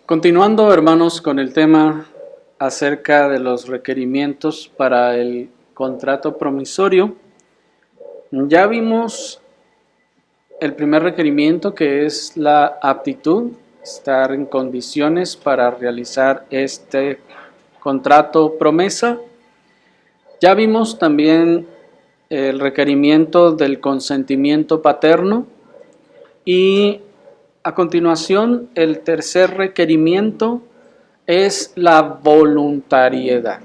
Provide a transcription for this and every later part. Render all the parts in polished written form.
Continuando, hermanos, con el tema acerca de los requerimientos para el contrato promisorio, ya vimos el primer requerimiento, que es la aptitud, estar en condiciones para realizar este contrato promesa. Ya vimos también el requerimiento del consentimiento paterno y a continuación el tercer requerimiento es la voluntariedad.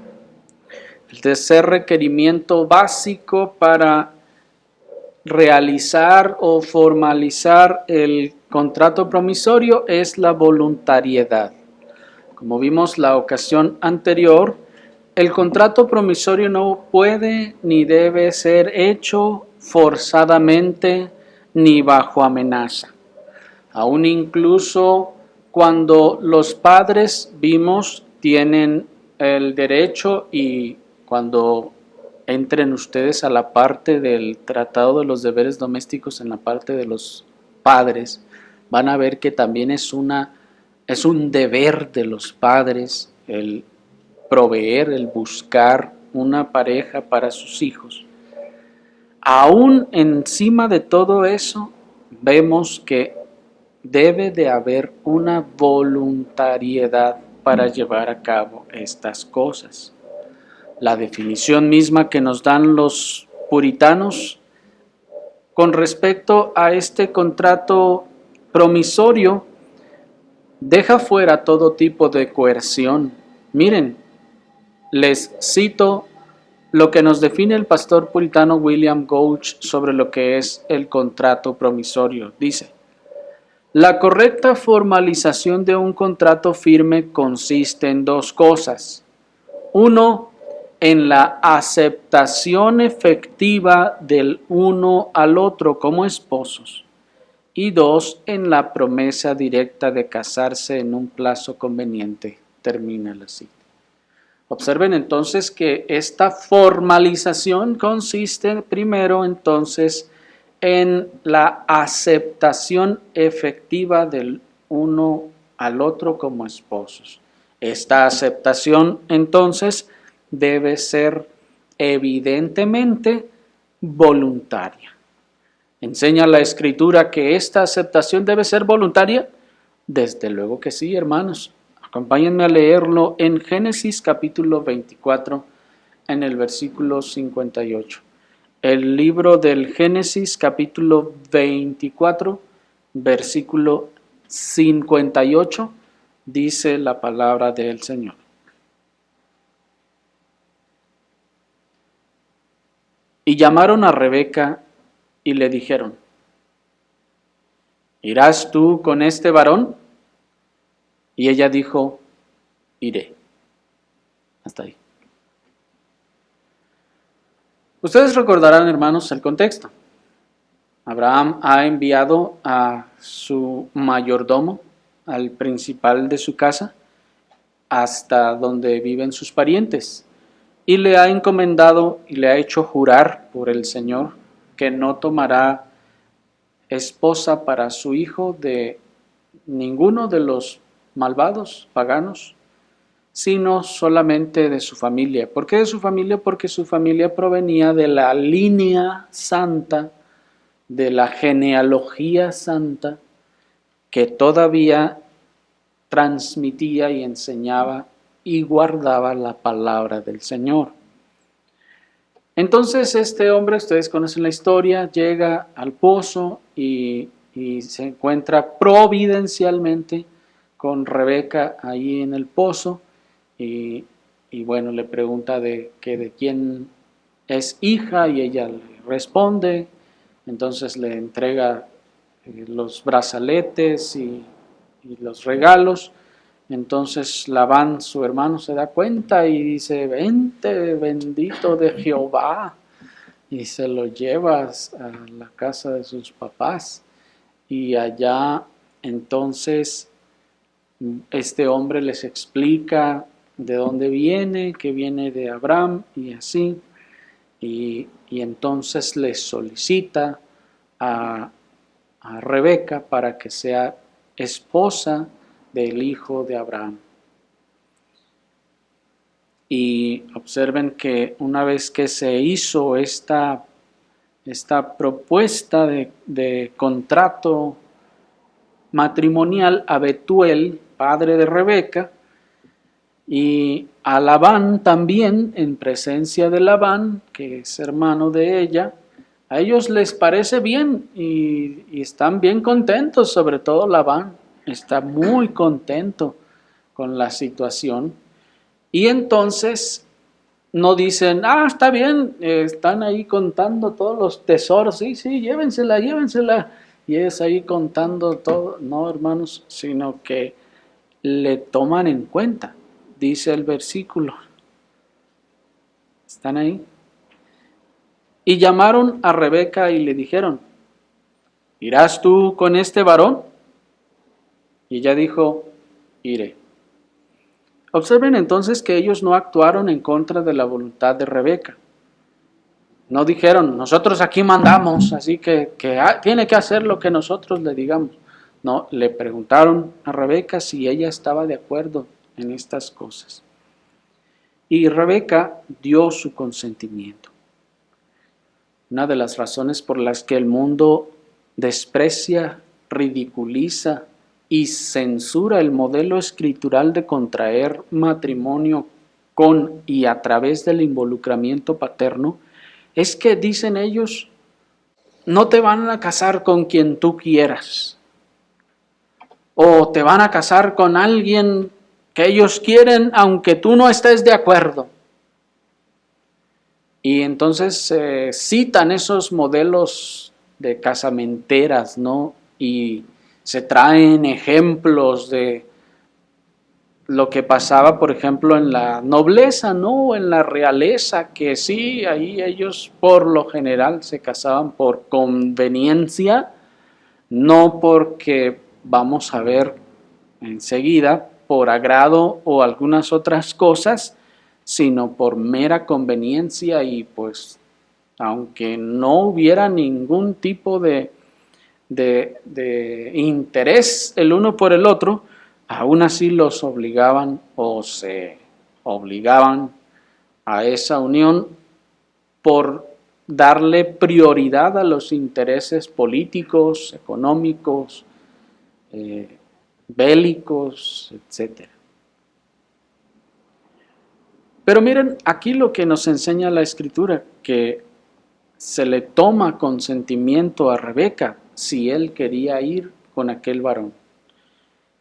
El tercer requerimiento básico para realizar o formalizar el contrato promisorio es la voluntariedad. Como vimos la ocasión anterior, el contrato promisorio no puede ni debe ser hecho forzadamente ni bajo amenaza. Aún incluso cuando los padres, vimos, tienen el derecho, y cuando entren ustedes a la parte del Tratado de los Deberes Domésticos, en la parte de los padres, van a ver que también es un deber de los padres el proveer, el buscar una pareja para sus hijos. Aún encima de todo eso, vemos que debe de haber una voluntariedad para llevar a cabo estas cosas. La definición misma que nos dan los puritanos con respecto a este contrato promisorio deja fuera todo tipo de coerción. Miren, les cito lo que nos define el pastor puritano William Gouch sobre lo que es el contrato promisorio. Dice: la correcta formalización de un contrato firme consiste en dos cosas. Uno, en la aceptación efectiva del uno al otro como esposos. Y dos, en la promesa directa de casarse en un plazo conveniente. Termina la cita. Observen entonces que esta formalización consiste primero entonces en la aceptación efectiva del uno al otro como esposos. Esta aceptación entonces debe ser evidentemente voluntaria. ¿Enseña la Escritura que esta aceptación debe ser voluntaria? Desde luego que sí, hermanos. Acompáñenme a leerlo en Génesis capítulo 24, en el versículo 58. El libro del Génesis capítulo 24, versículo 58, dice la palabra del Señor. Y llamaron a Rebeca y le dijeron: ¿irás tú con este varón? Y ella dijo: iré. Hasta ahí. Ustedes recordarán, hermanos, el contexto. Abraham ha enviado a su mayordomo, al principal de su casa, hasta donde viven sus parientes, y le ha encomendado y le ha hecho jurar por el Señor que no tomará esposa para su hijo de ninguno de los malvados paganos, sino solamente de su familia. ¿Por qué de su familia? Porque su familia provenía de la línea santa, de la genealogía santa, que todavía transmitía y enseñaba y guardaba la palabra del Señor. Entonces este hombre, ustedes conocen la historia, llega al pozo y se encuentra providencialmente con Rebeca ahí en el pozo, y bueno, le pregunta de quién es hija, y ella le responde. Entonces le entrega los brazaletes y los regalos. Entonces Labán, su hermano, se da cuenta y dice: vente, bendito de Jehová, y se lo lleva a la casa de sus papás. Y allá entonces este hombre les explica de dónde viene, que viene de Abraham y así, y entonces les solicita a Rebeca para que sea esposa del hijo de Abraham. Y observen que una vez que se hizo esta propuesta de contrato matrimonial a Betuel, padre de Rebeca, y a Labán también, en presencia de Labán, que es hermano de ella, a ellos les parece bien y están bien contentos, sobre todo Labán está muy contento con la situación. Y entonces no dicen, está bien, están ahí contando todos los tesoros, sí, llévensela, llévensela. Y es ahí contando todo, no hermanos, sino que le toman en cuenta, dice el versículo. ¿Están ahí? Y llamaron a Rebeca y le dijeron, ¿irás tú con este varón? Y ella dijo, iré. Observen entonces que ellos no actuaron en contra de la voluntad de Rebeca. No dijeron, nosotros aquí mandamos, así que tiene que hacer lo que nosotros le digamos. No, le preguntaron a Rebeca si ella estaba de acuerdo en estas cosas. Y Rebeca dio su consentimiento. Una de las razones por las que el mundo desprecia, ridiculiza y censura el modelo escritural de contraer matrimonio con y a través del involucramiento paterno es que, dicen ellos, no te van a casar con quien tú quieras, o te van a casar con alguien que ellos quieren aunque tú no estés de acuerdo. Y entonces citan esos modelos de casamenteras, ¿no? Y se traen ejemplos de lo que pasaba, por ejemplo, en la nobleza, ¿no? En la realeza, que sí, ahí ellos por lo general se casaban por conveniencia, no porque, vamos a ver enseguida, por agrado o algunas otras cosas, sino por mera conveniencia y pues aunque no hubiera ningún tipo de interés el uno por el otro, aún así los obligaban o se obligaban a esa unión por darle prioridad a los intereses políticos, económicos, bélicos, etc. Pero miren, aquí lo que nos enseña la Escritura, que se le toma consentimiento a Rebeca si él quería ir con aquel varón.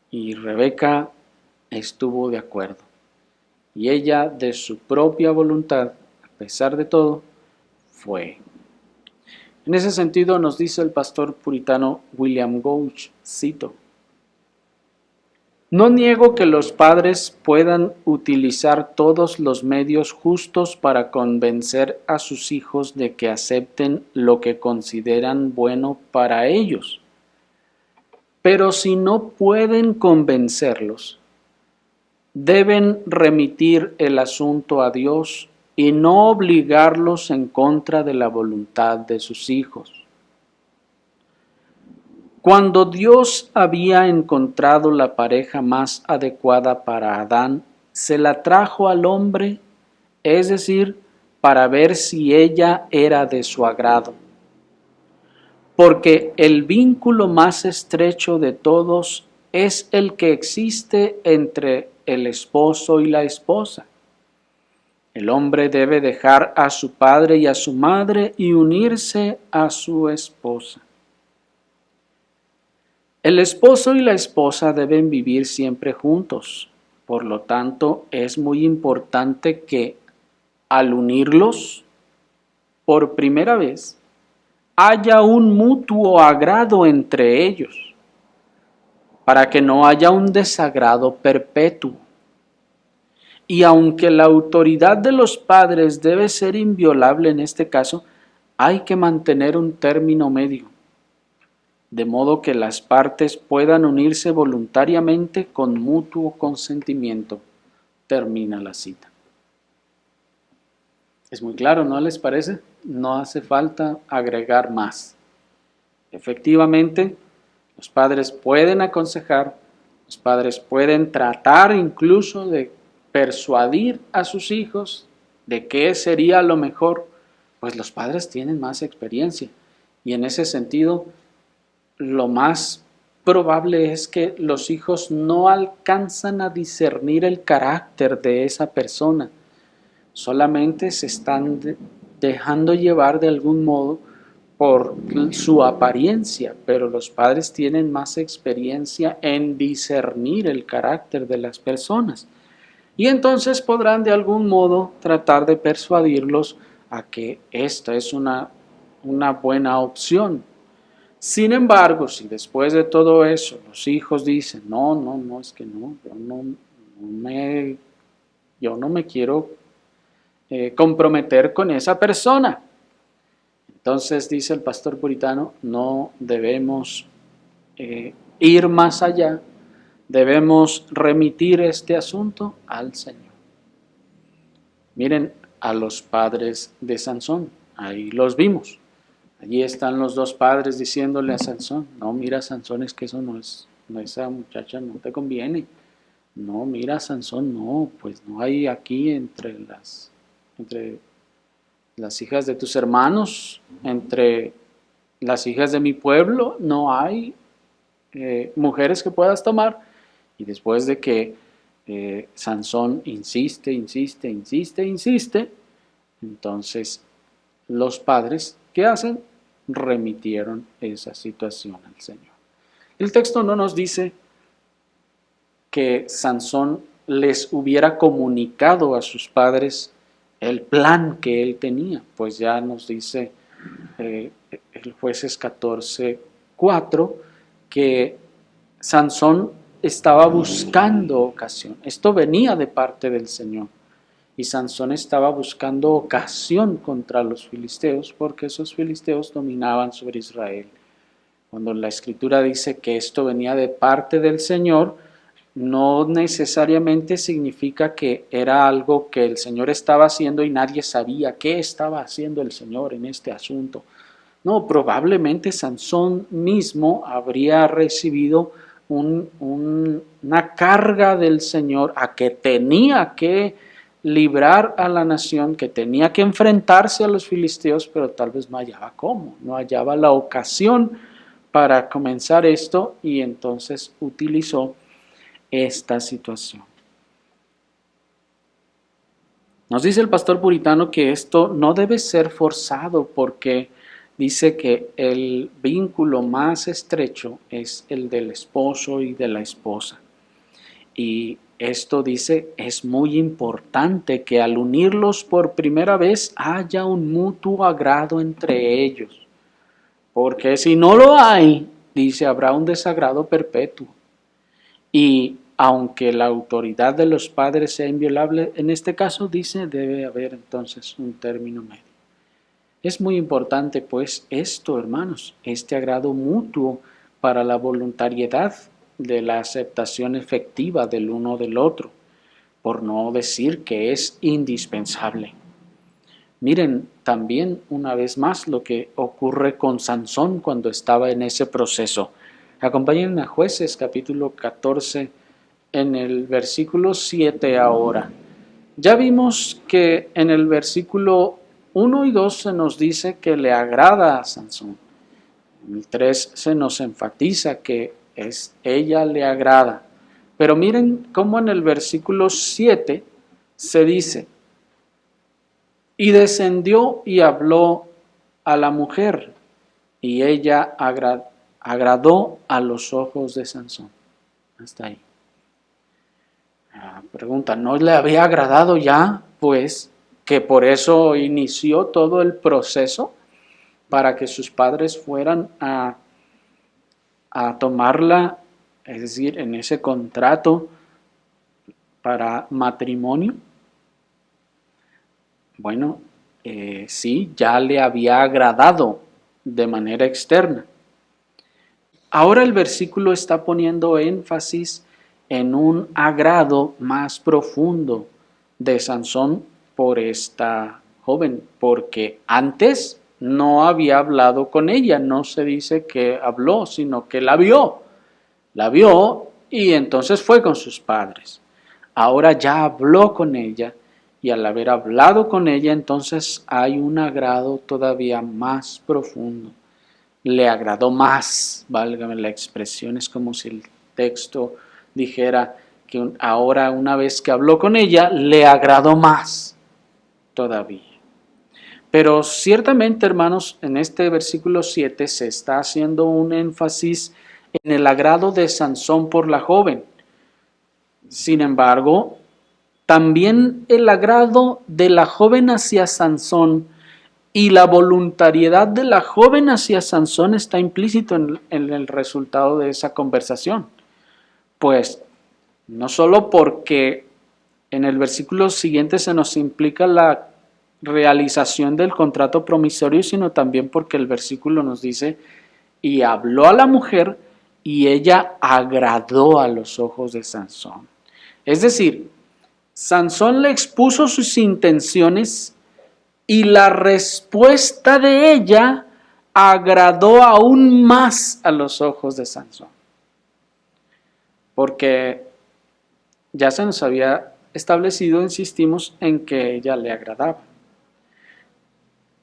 Y Rebeca estuvo de acuerdo. Y ella, de su propia voluntad, a pesar de todo, fue. En ese sentido nos dice el pastor puritano William Gouge, cito: no niego que los padres puedan utilizar todos los medios justos para convencer a sus hijos de que acepten lo que consideran bueno para ellos. Pero si no pueden convencerlos, deben remitir el asunto a Dios y no obligarlos en contra de la voluntad de sus hijos. Cuando Dios había encontrado la pareja más adecuada para Adán, se la trajo al hombre, es decir, para ver si ella era de su agrado. Porque el vínculo más estrecho de todos es el que existe entre el esposo y la esposa. El hombre debe dejar a su padre y a su madre y unirse a su esposa. El esposo y la esposa deben vivir siempre juntos. Por lo tanto, es muy importante que al unirlos por primera vez haya un mutuo agrado entre ellos, para que no haya un desagrado perpetuo. Y aunque la autoridad de los padres debe ser inviolable en este caso, hay que mantener un término medio, de modo que las partes puedan unirse voluntariamente con mutuo consentimiento. Termina la cita. Es muy claro, ¿no les parece? No hace falta agregar más. Efectivamente, los padres pueden aconsejar, Los padres pueden tratar incluso de persuadir a sus hijos de qué sería lo mejor, pues los padres tienen más experiencia. Y en ese sentido, lo más probable es que los hijos no alcanzan a discernir el carácter de esa persona. Solamente se están dejando llevar de algún modo por su apariencia, pero los padres tienen más experiencia en discernir el carácter de las personas. Y entonces podrán de algún modo tratar de persuadirlos a que esta es una buena opción. Sin embargo, si después de todo eso los hijos dicen, no, es que no, yo no me quiero comprometer con esa persona. Entonces dice el pastor puritano, no debemos ir más allá, debemos remitir este asunto al Señor. Miren a los padres de Sansón, ahí los vimos. Allí están los dos padres diciéndole a Sansón, no, mira Sansón, es que eso no, esa muchacha no te conviene. No, mira Sansón, no, pues no hay aquí entre las hijas de tus hermanos, entre las hijas de mi pueblo, no hay mujeres que puedas tomar. Y después de que Sansón insiste, entonces los padres, ¿qué hacen? Remitieron esa situación al Señor. El texto no nos dice que Sansón les hubiera comunicado a sus padres el plan que él tenía, pues ya nos dice el Jueces 14:4 que Sansón estaba buscando ocasión. Esto venía de parte del Señor. Y Sansón estaba buscando ocasión contra los filisteos porque esos filisteos dominaban sobre Israel. Cuando la Escritura dice que esto venía de parte del Señor, no necesariamente significa que era algo que el Señor estaba haciendo y nadie sabía qué estaba haciendo el Señor en este asunto. No, probablemente Sansón mismo habría recibido una carga del Señor a que tenía que librar a la nación, que tenía que enfrentarse a los filisteos, pero tal vez no hallaba cómo, no hallaba la ocasión para comenzar esto y entonces utilizó esta situación. Nos dice el pastor puritano que esto no debe ser forzado porque dice que el vínculo más estrecho es el del esposo y de la esposa. Y esto dice, es muy importante que al unirlos por primera vez haya un mutuo agrado entre ellos. Porque si no lo hay, dice, habrá un desagrado perpetuo. Y aunque la autoridad de los padres sea inviolable, en este caso dice, debe haber entonces un término medio. Es muy importante pues esto, hermanos, este agrado mutuo para la voluntariedad de la aceptación efectiva del uno del otro, por no decir que es indispensable. Miren también una vez más lo que ocurre con Sansón cuando estaba en ese proceso. Acompáñenme a Jueces capítulo 14 en el versículo 7 ahora. Ya vimos que en el versículo 1 y 2 se nos dice que le agrada a Sansón. En el 3 se nos enfatiza que ella le agrada. Pero miren cómo en el versículo 7 se dice, y descendió y habló a la mujer, y ella agradó a los ojos de Sansón. Hasta ahí. Pregunta, ¿no le había agradado ya? Pues que por eso inició todo el proceso para que sus padres fueran a tomarla, es decir, en ese contrato para matrimonio. Bueno, sí, ya le había agradado de manera externa. Ahora el versículo está poniendo énfasis en un agrado más profundo de Sansón por esta joven, porque antes no había hablado con ella, no se dice que habló, sino que la vio y entonces fue con sus padres. Ahora ya habló con ella, y al haber hablado con ella, entonces hay un agrado todavía más profundo. Le agradó más, válgame la expresión, es como si el texto dijera que ahora, una vez que habló con ella, le agradó más todavía. Pero ciertamente, hermanos, en este versículo 7 se está haciendo un énfasis en el agrado de Sansón por la joven. Sin embargo, también el agrado de la joven hacia Sansón y la voluntariedad de la joven hacia Sansón está implícito en el resultado de esa conversación. Pues no solo porque en el versículo siguiente se nos implica la realización del contrato promisorio, sino también porque el versículo nos dice, y habló a la mujer y ella agradó a los ojos de Sansón. Es decir, Sansón le expuso sus intenciones y la respuesta de ella agradó aún más a los ojos de Sansón. Porque ya se nos había establecido, insistimos, en que ella le agradaba.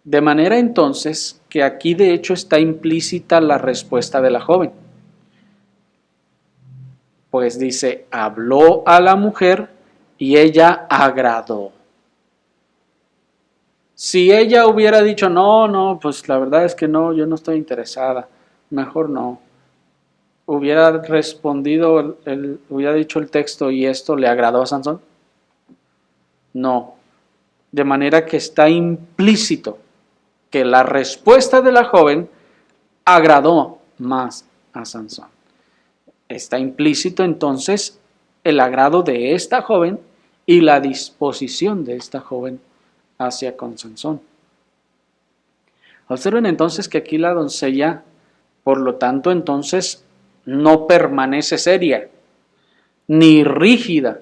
De manera entonces que aquí de hecho está implícita la respuesta de la joven. Pues dice, habló a la mujer y ella agradó. Si ella hubiera dicho, no, pues la verdad es que no, yo no estoy interesada, mejor no. Hubiera respondido, hubiera dicho el texto, ¿y esto le agradó a Sansón? No. De manera que está implícito que la respuesta de la joven agradó más a Sansón. Está implícito entonces el agrado de esta joven y la disposición de esta joven hacia con Sansón. Observen entonces que aquí la doncella, por lo tanto, entonces no permanece seria, ni rígida,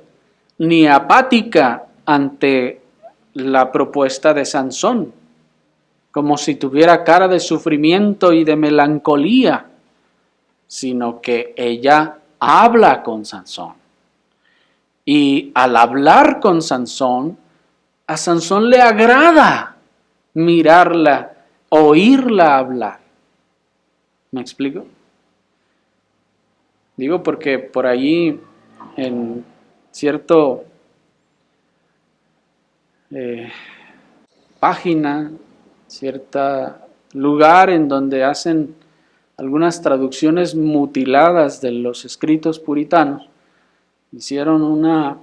ni apática ante la propuesta de Sansón, como si tuviera cara de sufrimiento y de melancolía, sino que ella habla con Sansón. Y al hablar con Sansón, a Sansón le agrada mirarla, oírla hablar. ¿Me explico? Digo porque por allí en cierto página, cierto lugar en donde hacen algunas traducciones mutiladas de los escritos puritanos, pusieron una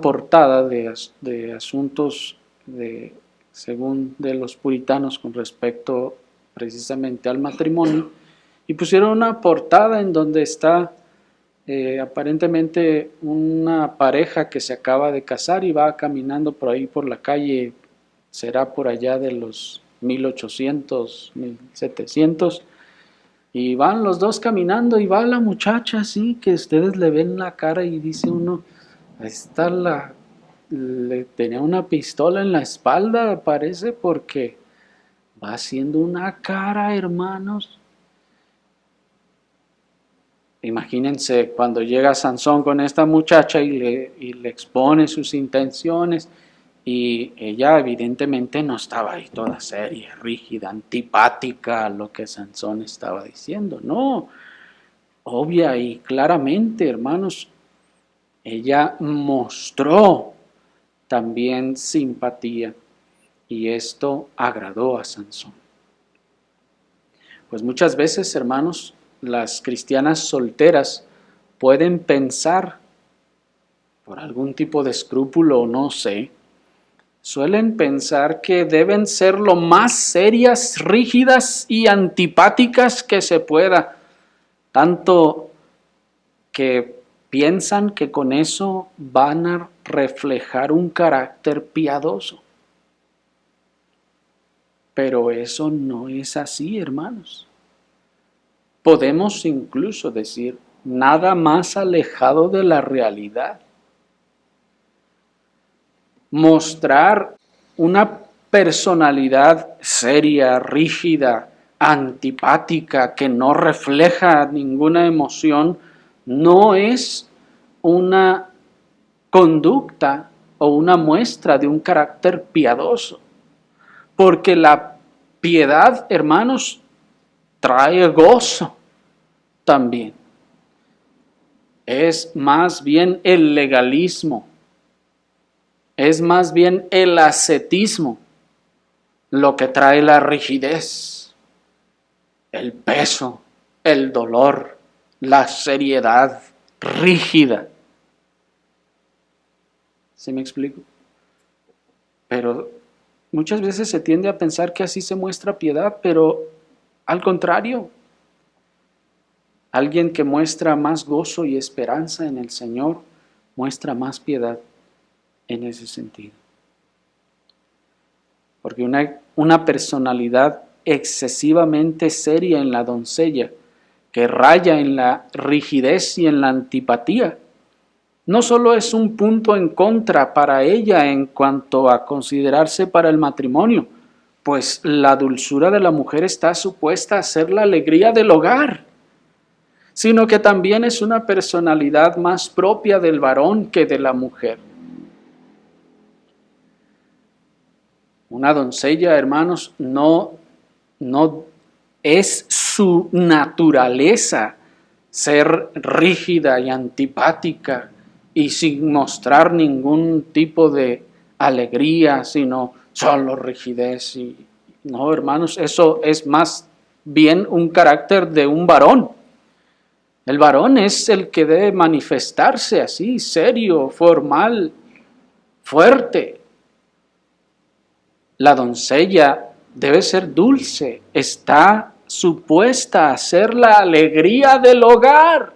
portada de asuntos según de los puritanos con respecto precisamente al matrimonio, y pusieron una portada en donde está aparentemente una pareja que se acaba de casar y va caminando por ahí por la calle, será por allá de los 1800, 1700, y van los dos caminando y va la muchacha así que ustedes le ven la cara y dice uno, le tenía una pistola en la espalda, parece, porque va haciendo una cara, hermanos. Imagínense cuando llega Sansón con esta muchacha y le expone sus intenciones, y ella evidentemente no estaba ahí toda seria, rígida, antipática a lo que Sansón estaba diciendo, no, obvia y claramente, hermanos, ella mostró también simpatía y esto agradó a Sansón. Pues muchas veces, hermanos, las cristianas solteras pueden pensar, por algún tipo de escrúpulo o no sé, suelen pensar que deben ser lo más serias, rígidas y antipáticas que se pueda, tanto que piensan que con eso van a reflejar un carácter piadoso. Pero eso no es así, hermanos. Podemos incluso decir, nada más alejado de la realidad. Mostrar una personalidad seria, rígida, antipática, que no refleja ninguna emoción, no es una conducta o una muestra de un carácter piadoso, porque la piedad, hermanos, trae gozo también. Es más bien el legalismo, es más bien el ascetismo lo que trae la rigidez, el peso, el dolor, la seriedad rígida. ¿Sí me explico? Pero muchas veces se tiende a pensar que así se muestra piedad, pero al contrario, alguien que muestra más gozo y esperanza en el Señor, muestra más piedad en ese sentido. Porque una personalidad excesivamente seria en la doncella, que raya en la rigidez y en la antipatía, no solo es un punto en contra para ella en cuanto a considerarse para el matrimonio, pues la dulzura de la mujer está supuesta a ser la alegría del hogar, sino que también es una personalidad más propia del varón que de la mujer. Una doncella, hermanos, no es su naturaleza ser rígida y antipática y sin mostrar ningún tipo de alegría, sino solo rigidez. No, hermanos, eso es más bien un carácter de un varón. El varón es el que debe manifestarse así, serio, formal, fuerte. La doncella debe ser dulce, está supuesta a ser la alegría del hogar.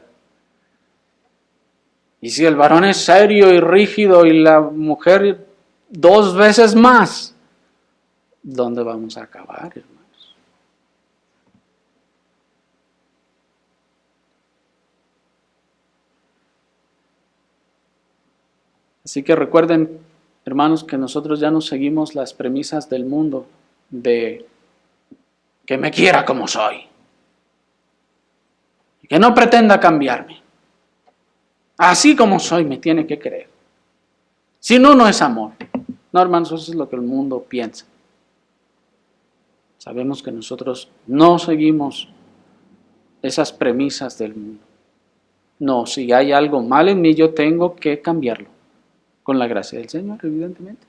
Y si el varón es serio y rígido y la mujer 2 veces más, ¿dónde vamos a acabar, hermanos? Así que recuerden, hermanos, que nosotros ya no seguimos las premisas del mundo de que me quiera como soy, y que no pretenda cambiarme. Así como soy me tiene que querer. Si no, no es amor. No, hermanos, eso es lo que el mundo piensa. Sabemos que nosotros no seguimos esas premisas del mundo. No, si hay algo mal en mí, yo tengo que cambiarlo. Con la gracia del Señor, evidentemente.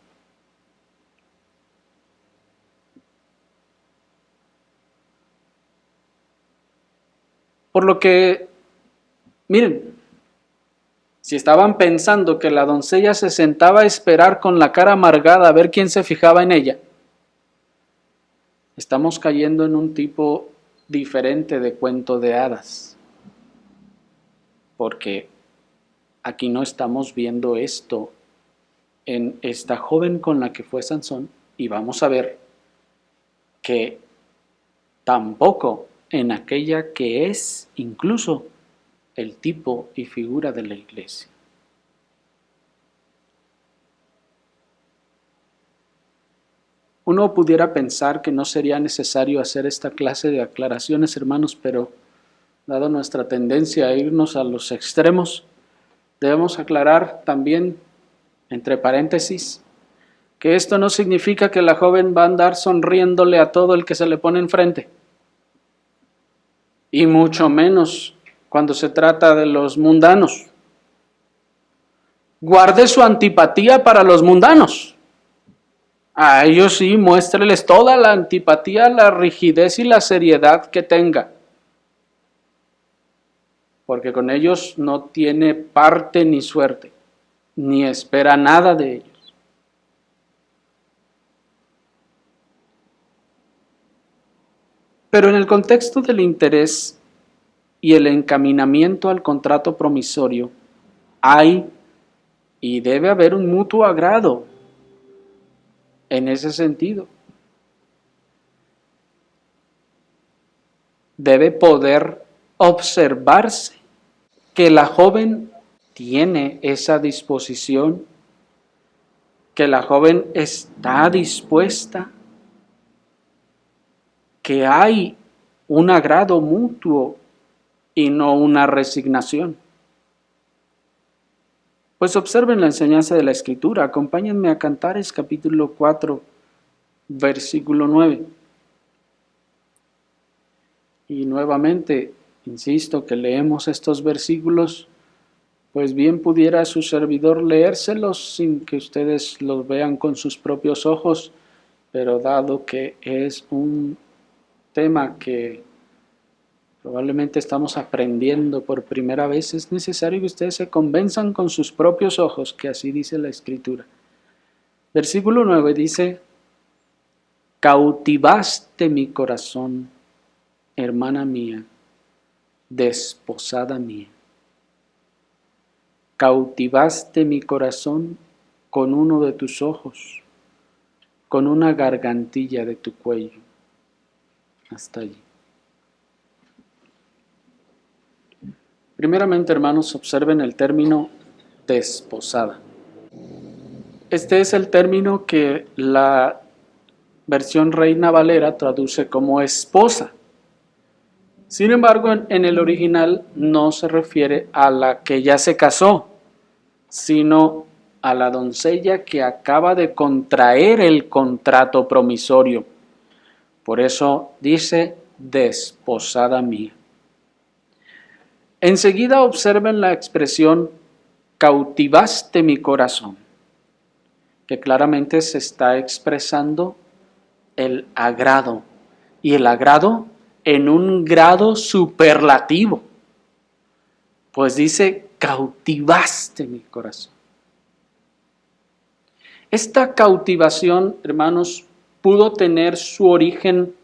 Por lo que, miren, si estaban pensando que la doncella se sentaba a esperar con la cara amargada a ver quién se fijaba en ella, estamos cayendo en un tipo diferente de cuento de hadas. Porque aquí no estamos viendo esto en esta joven con la que fue Sansón, y vamos a ver que tampoco en aquella que es incluso el tipo y figura de la iglesia. Uno pudiera pensar que no sería necesario hacer esta clase de aclaraciones, hermanos, pero dado nuestra tendencia a irnos a los extremos, debemos aclarar también, entre paréntesis, que esto no significa que la joven va a andar sonriéndole a todo el que se le pone enfrente, y mucho menos cuando se trata de los mundanos. Guarde su antipatía para los mundanos. A ellos sí, muéstreles toda la antipatía, la rigidez y la seriedad que tenga, porque con ellos no tiene parte ni suerte, ni espera nada de ellos. Pero en el contexto del interés y el encaminamiento al contrato promisorio, hay y debe haber un mutuo agrado en ese sentido. Debe poder observarse que la joven tiene esa disposición, que la joven está dispuesta, que hay un agrado mutuo y no una resignación. Pues observen la enseñanza de la Escritura. Acompáñenme a Cantares capítulo 4, versículo 9. Y nuevamente, insisto que leemos estos versículos, pues bien pudiera su servidor leérselos sin que ustedes los vean con sus propios ojos, pero dado que es un tema que probablemente estamos aprendiendo por primera vez, es necesario que ustedes se convenzan con sus propios ojos, que así dice la Escritura. Versículo 9 dice: cautivaste mi corazón, hermana mía, desposada mía. Cautivaste mi corazón con uno de tus ojos, con una gargantilla de tu cuello. Hasta allí. Primeramente, hermanos, observen el término desposada. Este es el término que la versión Reina Valera traduce como esposa. Sin embargo, en el original no se refiere a la que ya se casó, sino a la doncella que acaba de contraer el contrato promisorio. Por eso dice desposada mía. Enseguida observen la expresión cautivaste mi corazón, que claramente se está expresando el agrado, y el agrado en un grado superlativo, pues dice cautivaste mi corazón. Esta cautivación, hermanos, pudo tener su origen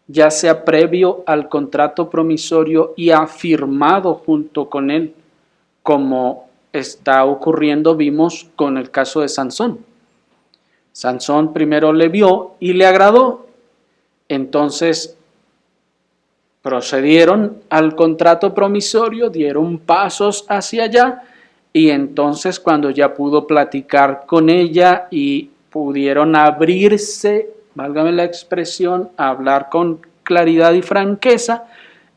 ya sea previo al contrato promisorio y afirmado junto con él, como está ocurriendo, vimos con el caso de Sansón. Sansón primero le vio y le agradó, entonces procedieron al contrato promisorio, dieron pasos hacia allá, y entonces cuando ya pudo platicar con ella y pudieron abrirse, válgame la expresión, a hablar con claridad y franqueza,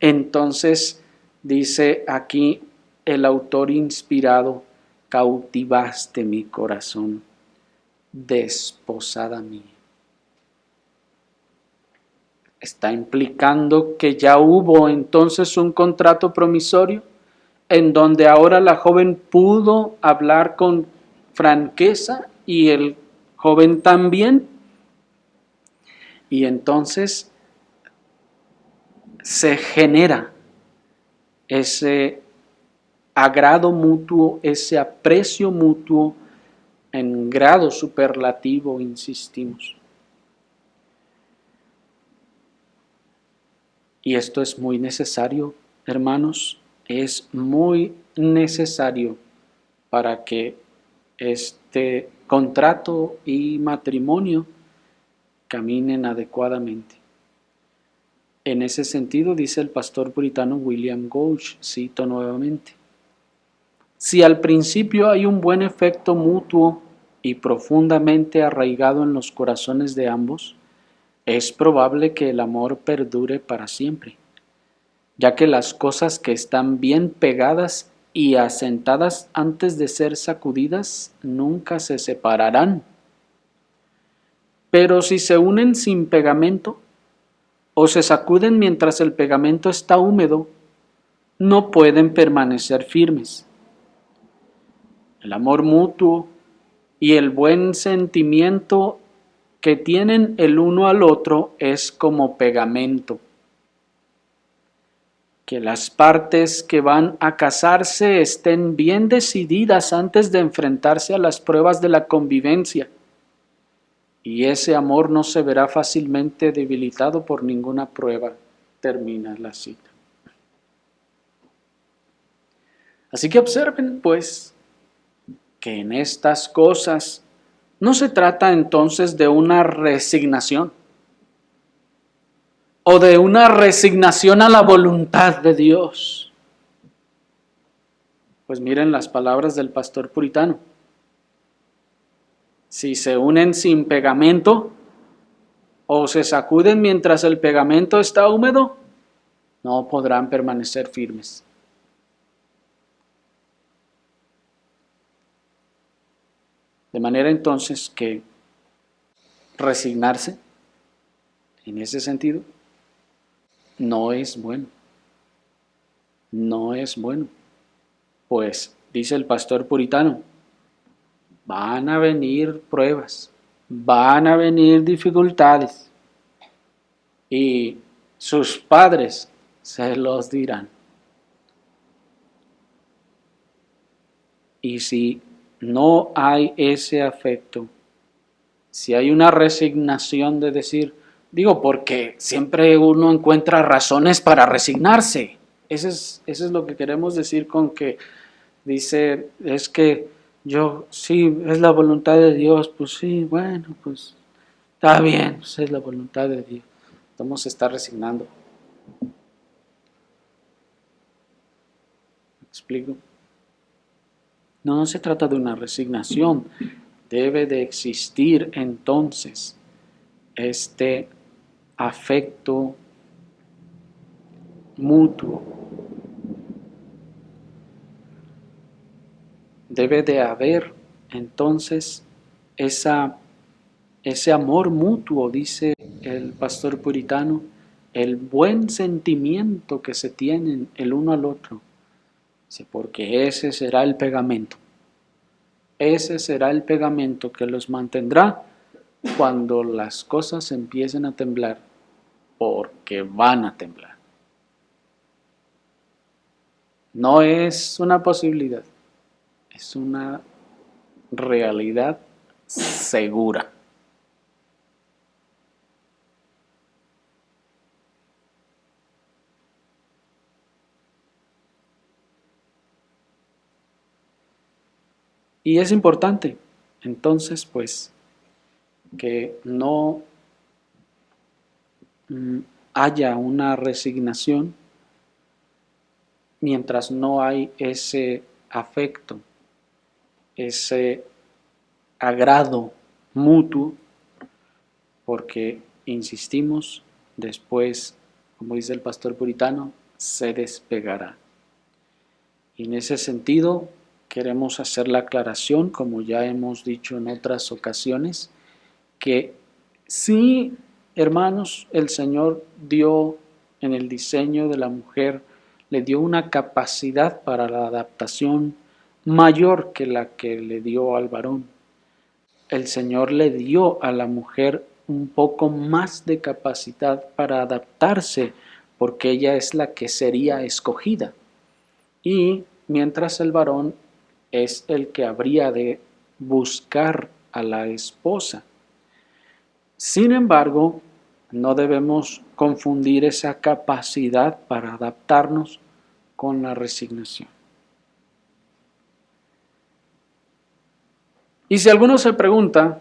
entonces dice aquí el autor inspirado: cautivaste mi corazón, desposada mía. Está implicando que ya hubo entonces un contrato promisorio en donde ahora la joven pudo hablar con franqueza y el joven también. Y entonces se genera ese agrado mutuo, ese aprecio mutuo en grado superlativo, insistimos. Y esto es muy necesario, hermanos, es muy necesario para que este contrato y matrimonio caminen adecuadamente. En ese sentido, dice el pastor puritano William Gouge, cito nuevamente: si al principio hay un buen efecto mutuo y profundamente arraigado en los corazones de ambos, es probable que el amor perdure para siempre, ya que las cosas que están bien pegadas y asentadas antes de ser sacudidas nunca se separarán. Pero si se unen sin pegamento o se sacuden mientras el pegamento está húmedo, no pueden permanecer firmes. El amor mutuo y el buen sentimiento que tienen el uno al otro es como pegamento. Que las partes que van a casarse estén bien decididas antes de enfrentarse a las pruebas de la convivencia, y ese amor no se verá fácilmente debilitado por ninguna prueba. Termina la cita. Así que observen, pues, que en estas cosas no se trata entonces de una resignación o de una resignación a la voluntad de Dios. Pues miren las palabras del pastor puritano: si se unen sin pegamento o se sacuden mientras el pegamento está húmedo, no podrán permanecer firmes. De manera entonces que resignarse, en ese sentido, no es bueno. No es bueno. Pues, dice el pastor puritano, van a venir pruebas, van a venir dificultades y sus padres se los dirán. Y si no hay ese afecto, si hay una resignación de decir, digo, porque siempre uno encuentra razones para resignarse. Eso es lo que queremos decir con que dice, es que yo, sí, es la voluntad de Dios, pues sí, bueno, pues está bien, pues es la voluntad de Dios. Vamos a estar resignando. ¿Me explico? No se trata de una resignación. Debe de existir entonces este afecto mutuo. Debe de haber entonces ese amor mutuo, dice el pastor puritano, el buen sentimiento que se tienen el uno al otro. Dice, porque ese será el pegamento. Ese será el pegamento que los mantendrá cuando las cosas empiecen a temblar, porque van a temblar. No es una posibilidad, es una realidad segura. Y es importante, entonces, pues, que no haya una resignación mientras no hay ese afecto, ese agrado mutuo, porque, insistimos, después, como dice el pastor puritano, se despegará. Y en ese sentido, queremos hacer la aclaración, como ya hemos dicho en otras ocasiones, que sí, hermanos, el Señor dio en el diseño de la mujer, le dio una capacidad para la adaptación mayor que la que le dio al varón. El Señor le dio a la mujer un poco más de capacidad para adaptarse, porque ella es la que sería escogida. Y mientras el varón es el que habría de buscar a la esposa. Sin embargo, no debemos confundir esa capacidad para adaptarnos con la resignación. Y si alguno se pregunta,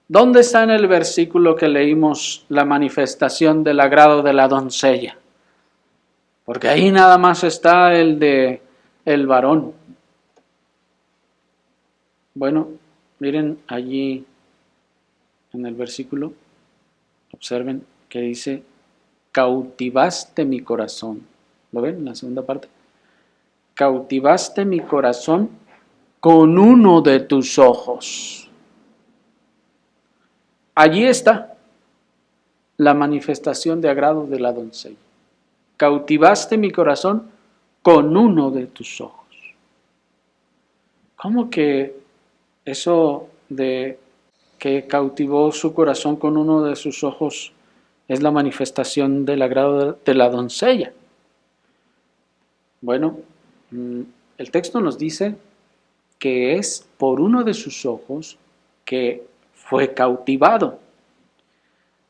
¿dónde está en el versículo que leímos la manifestación del agrado de la doncella? Porque ahí nada más está el de el varón. Bueno, miren allí en el versículo, observen que dice, cautivaste mi corazón. ¿Lo ven en la segunda parte? Cautivaste mi corazón con uno de tus ojos. Allí está la manifestación de agrado de la doncella. Cautivaste mi corazón con uno de tus ojos. ¿Cómo que eso de que cautivó su corazón con uno de sus ojos es la manifestación del agrado de la doncella? Bueno, el texto nos dice que es por uno de sus ojos que fue cautivado.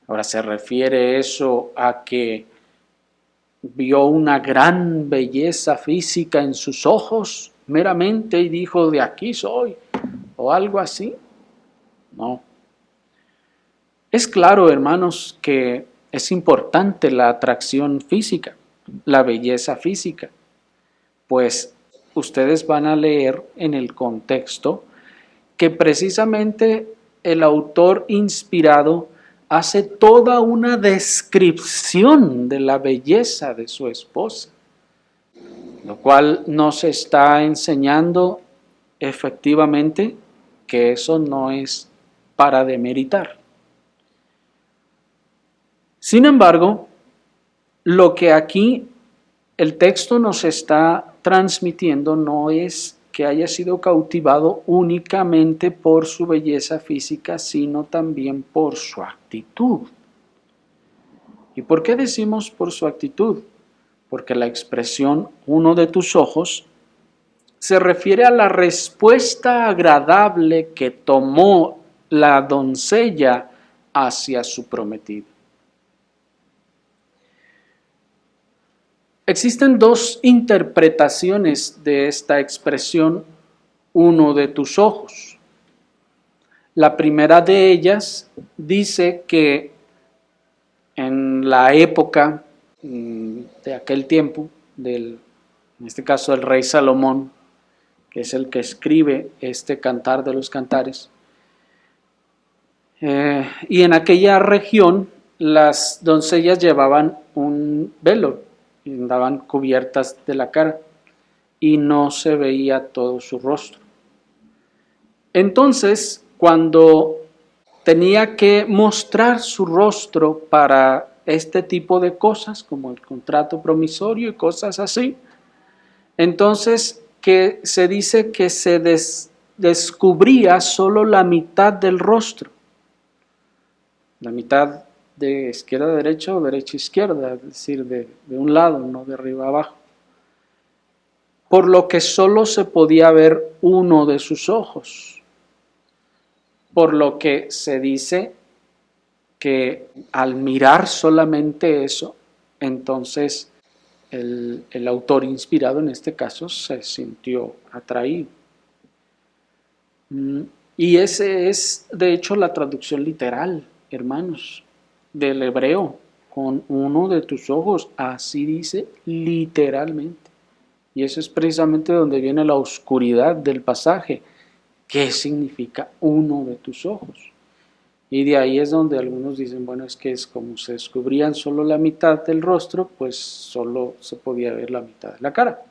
Ahora, ¿se refiere eso a que vio una gran belleza física en sus ojos meramente y dijo, de aquí soy, o algo así? No. Es claro, hermanos, que es importante la atracción física, la belleza física, pues ustedes van a leer en el contexto que precisamente el autor inspirado hace toda una descripción de la belleza de su esposa, lo cual nos está enseñando efectivamente que eso no es para demeritar. Sin embargo, lo que aquí el texto nos está transmitiendo no es que haya sido cautivado únicamente por su belleza física, sino también por su actitud. ¿Y por qué decimos por su actitud? Porque la expresión uno de tus ojos se refiere a la respuesta agradable que tomó la doncella hacia su prometido. Existen dos interpretaciones de esta expresión, uno de tus ojos. La primera de ellas dice que en la época de aquel tiempo, en este caso del rey Salomón, que es el que escribe este Cantar de los Cantares, y en aquella región las doncellas llevaban un velo, y andaban cubiertas de la cara y no se veía todo su rostro. Entonces, cuando tenía que mostrar su rostro para este tipo de cosas, como el contrato promisorio y cosas así, entonces que se dice que se descubría solo la mitad del rostro, la mitad de izquierda a derecha o derecha a izquierda, es decir, de un lado, no de arriba a abajo. Por lo que solo se podía ver uno de sus ojos. Por lo que se dice que al mirar solamente eso, entonces el autor inspirado en este caso se sintió atraído. Y ese es, de hecho, la traducción literal, hermanos, del hebreo, con uno de tus ojos, así dice literalmente. Y eso es precisamente donde viene la oscuridad del pasaje. ¿Qué significa uno de tus ojos? Y de ahí es donde algunos dicen, bueno, es que es como se descubrían solo la mitad del rostro, pues solo se podía ver la mitad de la cara.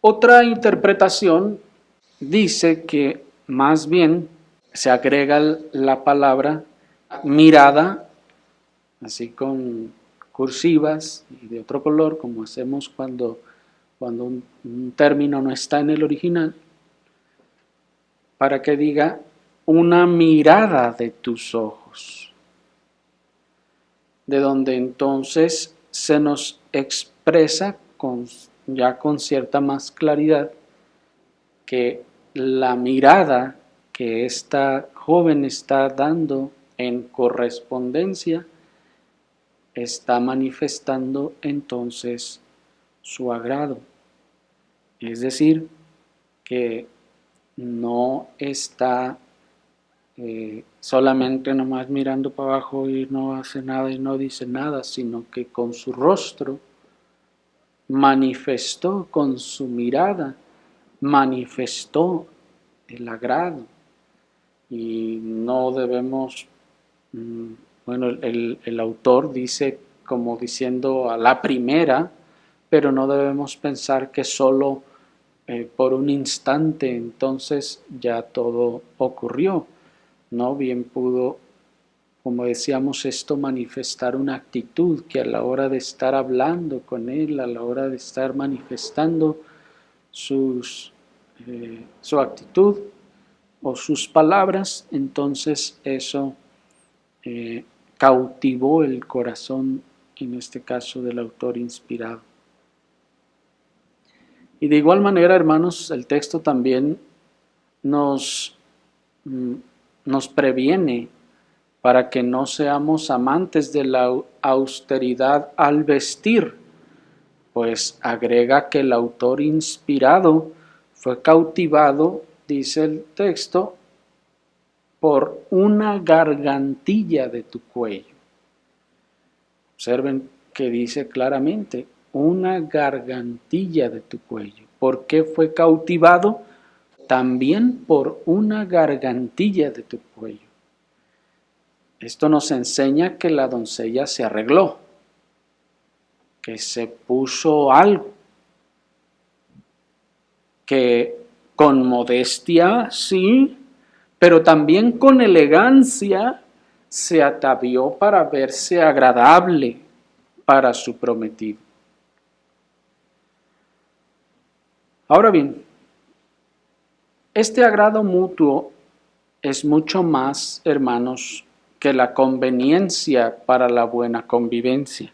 Otra interpretación dice que más bien se agrega la palabra mirada, así con cursivas y de otro color, como hacemos cuando un término no está en el original, para que diga una mirada de tus ojos, de donde entonces se nos expresa ya con cierta más claridad que la mirada que esta joven está dando en correspondencia está manifestando entonces su agrado. Es decir, que no está solamente nomás mirando para abajo y no hace nada y no dice nada, sino que con su rostro manifestó, con su mirada manifestó el agrado. Y no debemos, bueno, el autor dice como diciendo a la primera, pero no debemos pensar que solo por un instante entonces ya todo ocurrió. No bien pudo, como decíamos, esto manifestar una actitud que a la hora de estar hablando con él, a la hora de estar manifestando su actitud o sus palabras, entonces eso cautivó el corazón, en este caso del autor inspirado. Y de igual manera, hermanos, el texto también nos previene para que no seamos amantes de la austeridad al vestir, pues agrega que el autor inspirado fue cautivado, dice el texto, por una gargantilla de tu cuello. Observen que dice claramente, una gargantilla de tu cuello. ¿Por qué fue cautivado? También por una gargantilla de tu cuello. Esto nos enseña que la doncella se arregló, que se puso algo. que con modestia, sí, pero también con elegancia se atavió para verse agradable para su prometido. Ahora bien, este agrado mutuo es mucho más, hermanos, que la conveniencia para la buena convivencia.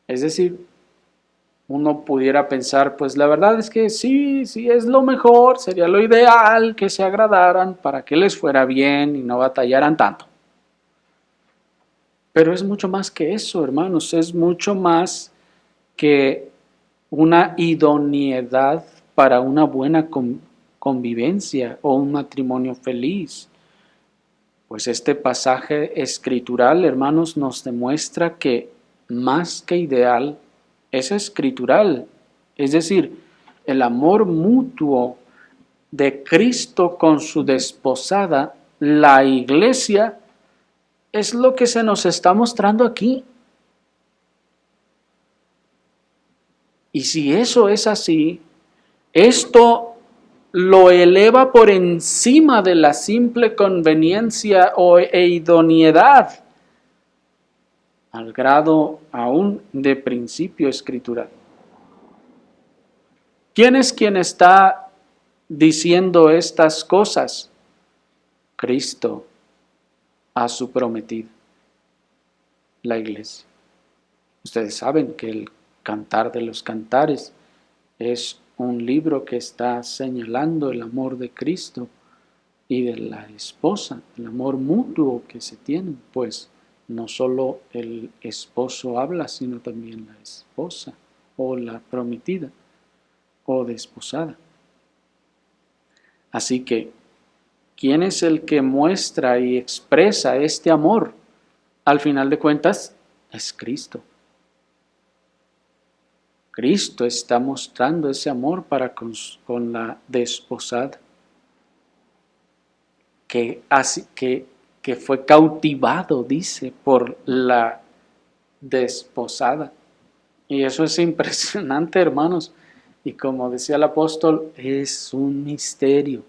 Es decir, uno pudiera pensar, pues la verdad es que sí es lo mejor, sería lo ideal que se agradaran para que les fuera bien y no batallaran tanto. Pero es mucho más que eso, hermanos, es mucho más que una idoneidad para una buena convivencia o un matrimonio feliz. Pues este pasaje escritural, hermanos, nos demuestra que más que ideal, es escritural. Es decir, el amor mutuo de Cristo con su desposada, la iglesia, es lo que se nos está mostrando aquí. Y si eso es así, esto lo eleva por encima de la simple conveniencia e idoneidad, al grado aún de principio escritural. ¿Quién es quien está diciendo estas cosas? Cristo a su prometida, la iglesia. Ustedes saben que el Cantar de los Cantares es un libro que está señalando el amor de Cristo y de la esposa, el amor mutuo que se tienen, pues no solo el esposo habla, sino también la esposa o la prometida o desposada. Así que, ¿quién es el que muestra y expresa este amor? Al final de cuentas, es Cristo. Cristo está mostrando ese amor para con la desposada, que fue cautivado, dice, por la desposada. Y eso es impresionante, hermanos. Y como decía el apóstol, es un misterio.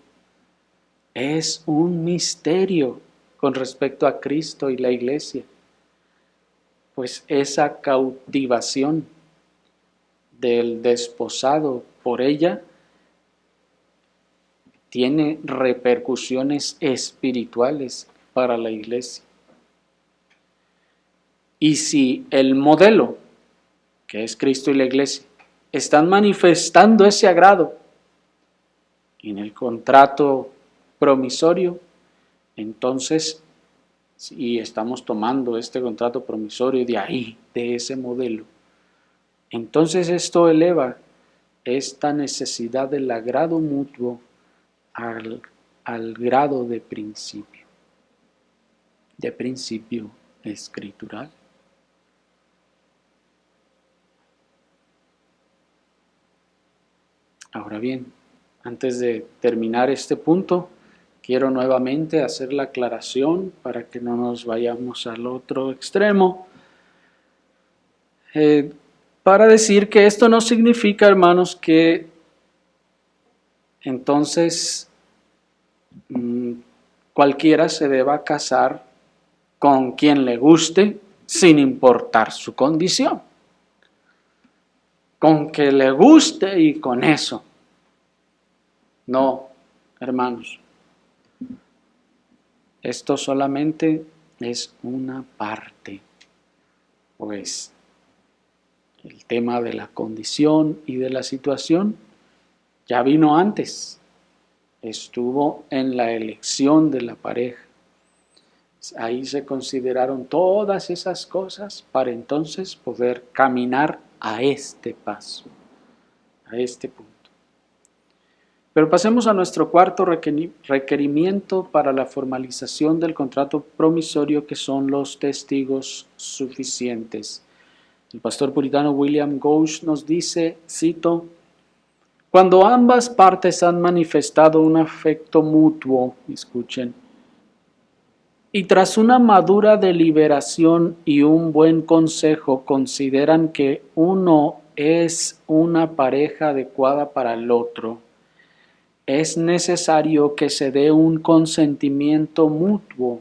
Es un misterio con respecto a Cristo y la iglesia. Pues esa cautivación del desposado por ella tiene repercusiones espirituales para la iglesia. Y si el modelo, que es Cristo y la iglesia, están manifestando ese agrado en el contrato promisorio, entonces, si estamos tomando este contrato promisorio de ahí, de ese modelo, entonces esto eleva esta necesidad del agrado mutuo al grado de principio escritural. Ahora bien, antes de terminar este punto, quiero nuevamente hacer la aclaración para que no nos vayamos al otro extremo. Para decir que esto no significa, hermanos, que entonces cualquiera se deba casar con quien le guste sin importar su condición. Con que le guste y con eso. No, hermanos. Esto solamente es una parte, pues el tema de la condición y de la situación ya vino antes, estuvo en la elección de la pareja. Ahí se consideraron todas esas cosas para entonces poder caminar a este paso, a este punto. Pero pasemos a nuestro cuarto requerimiento para la formalización del contrato promisorio, que son los testigos suficientes. El pastor puritano William Gouge nos dice, cito, cuando ambas partes han manifestado un afecto mutuo, escuchen, y tras una madura deliberación y un buen consejo consideran que uno es una pareja adecuada para el otro, es necesario que se dé un consentimiento mutuo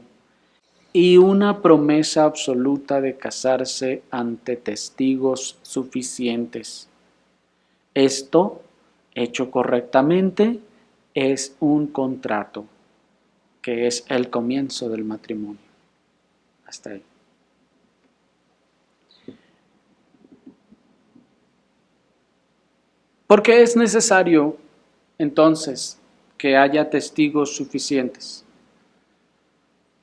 y una promesa absoluta de casarse ante testigos suficientes. Esto, hecho correctamente, es un contrato, que es el comienzo del matrimonio. Hasta ahí. ¿Por qué es necesario, entonces, que haya testigos suficientes?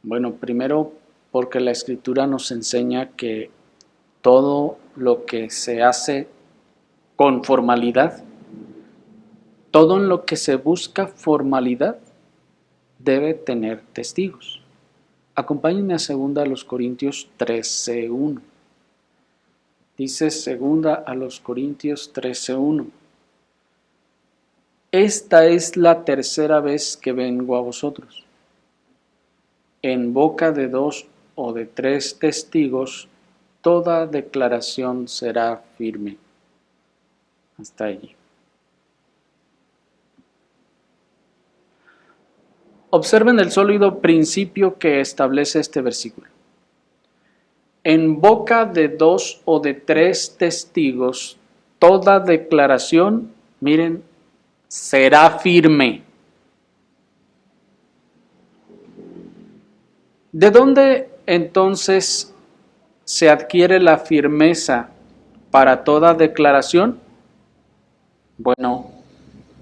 Bueno, primero porque la Escritura nos enseña que todo lo que se hace con formalidad, todo en lo que se busca formalidad, debe tener testigos. Acompáñenme a 2 Corintios 13:1. Dice 2 Corintios 13:1. Esta es la tercera vez que vengo a vosotros. En boca de 2 o de 3 testigos, toda declaración será firme. Hasta allí. Observen el sólido principio que establece este versículo. En boca de 2 o de 3 testigos, toda declaración, miren, será firme. ¿De dónde entonces se adquiere la firmeza para toda declaración? Bueno,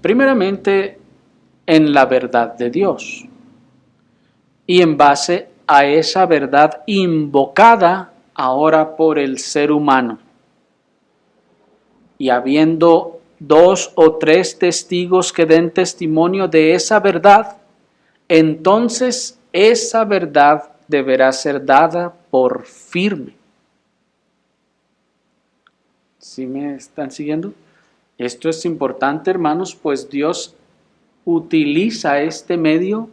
primeramente en la verdad de Dios y en base a esa verdad invocada ahora por el ser humano. Y habiendo 2 o 3 testigos que den testimonio de esa verdad, entonces esa verdad deberá ser dada por firme. ¿Sí me están siguiendo? Esto es importante, hermanos, pues Dios utiliza este medio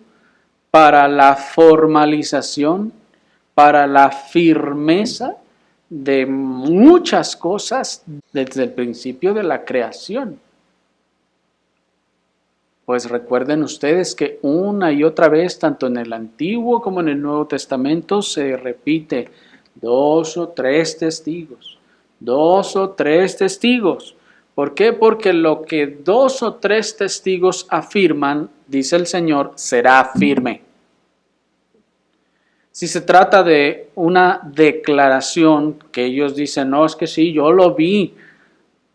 para la formalización, para la firmeza de muchas cosas desde el principio de la creación. Pues recuerden ustedes que una y otra vez, tanto en el Antiguo como en el Nuevo Testamento, se repite 2 o 3 testigos, 2 o 3 testigos. ¿Por qué? Porque lo que 2 o 3 testigos afirman, dice el Señor, será firme. Si se trata de una declaración que ellos dicen, no, es que sí, yo lo vi,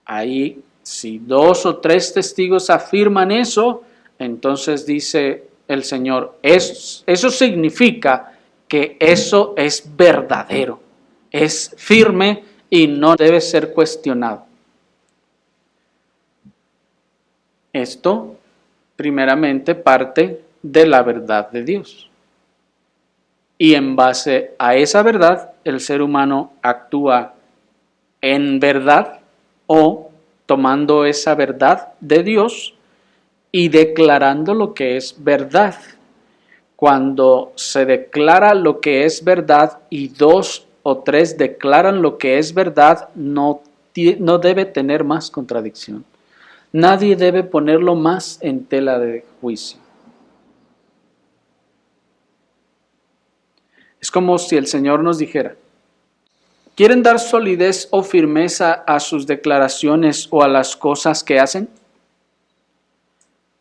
ahí si 2 o 3 testigos afirman eso, entonces dice el Señor, eso significa que eso es verdadero, es firme y no debe ser cuestionado. Esto primeramente parte de la verdad de Dios. Y en base a esa verdad, el ser humano actúa en verdad o tomando esa verdad de Dios y declarando lo que es verdad. Cuando se declara lo que es verdad y 2 o 3 declaran lo que es verdad, no debe tener más contradicción. Nadie debe ponerlo más en tela de juicio. Es como si el Señor nos dijera, ¿quieren dar solidez o firmeza a sus declaraciones o a las cosas que hacen?